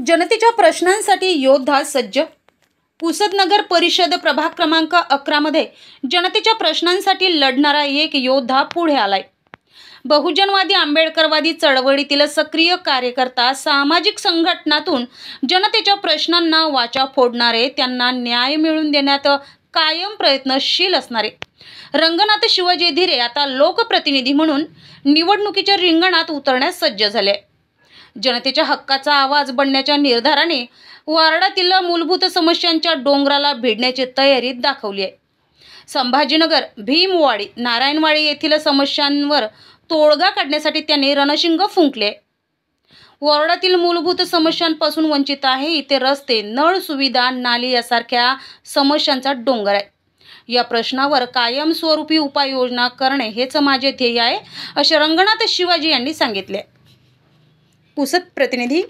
जनतेच्या प्रश्नांसाठी योद्धा सज्ज. पुसद नगर परिषद प्रभाग क्रमांक 11 मध्ये जनतेच्या प्रश्नांसाठी लढणारा एक योद्धा पुढे आलाय. बहुजनवादी आंबेडकरवादी चळवळीतील सक्रिय कार्यकर्ता, सामाजिक संघटनातून जनतेच्या प्रश्नांना वाचा फोडणारे, त्यांना न्याय मिळवून देण्यात कायम प्रयत्नशील असणारे रंगनाथ शिवाजी धिरे आता लोकप्रतिनिधी म्हणून निवडणुकीच्या रिंगणात उतरण्यास सज्ज झाले. जनतेच्या हक्काचा आवाज बनण्याच्या निर्धाराने वार्डातील मूलभूत समस्यांच्या डोंगराला भिडण्याची तयारी दाखवली आहे. संभाजीनगर, भीमवाडी, नारायणवाडी येथील समस्यांवर तोडगा काढण्यासाठी त्यांनी रणशिंग फुंकले. वार्डातील मूलभूत समस्यांपासून वंचित आहे. इथे रस्ते, नळ सुविधा, नाली यासारख्या समस्यांचा डोंगर आहे. या प्रश्नावर कायमस्वरूपी उपाययोजना करणे हेच माझे ध्येय आहे, असे रंगनाथ शिवाजी यांनी सांगितले. पुसद प्रतिनिधी